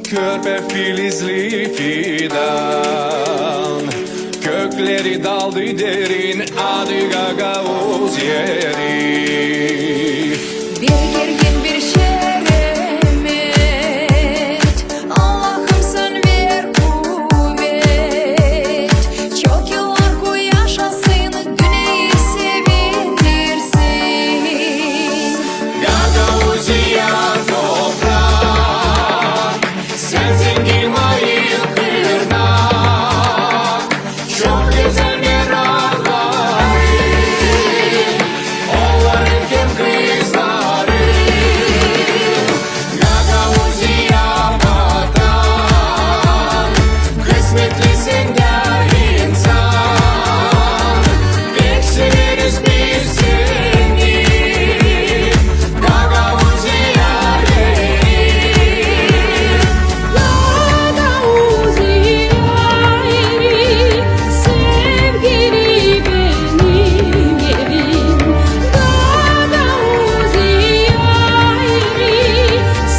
Körpe filizli fidan, kökleri daldı derin, adı Gagavuz yeri. Bir gergin bir şeremet, Allah'ım sen ver kuvvet. Çok yıllar koy yaşasın, güneyi sevindirsin. Gagavuz yar toprak, sen zengin ayı kırnak. Çok güzel bir ağları, onların kim kızları. Gagavuz yar vatan, kısmetlisin gel insan. Pek severiz biz seni, Gagavuz yar yeri. Gagavuz yari, sevgili benim yerim. Gagavuz yari,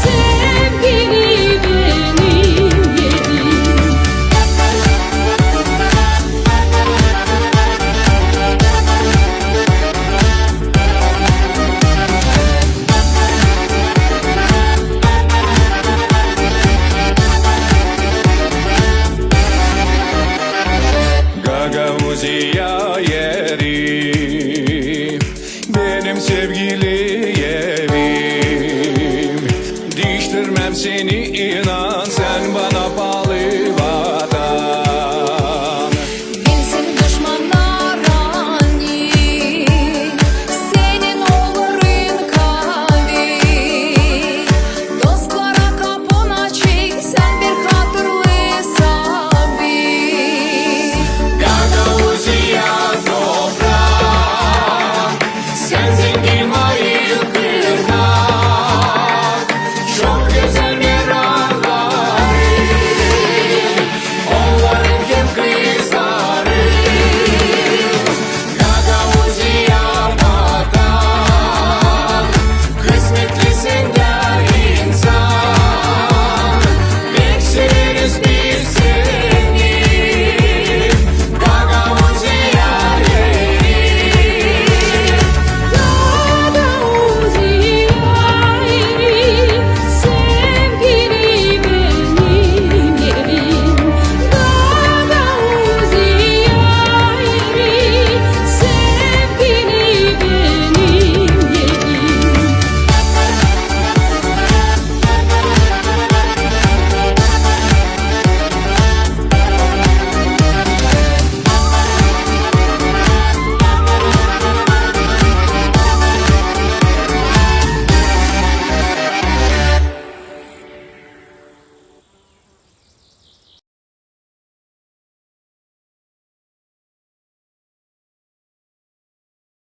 sevgili benim yerim. Gagavuz yeri, benim sevgili evim. Değiştirmem seni, inan sen bana.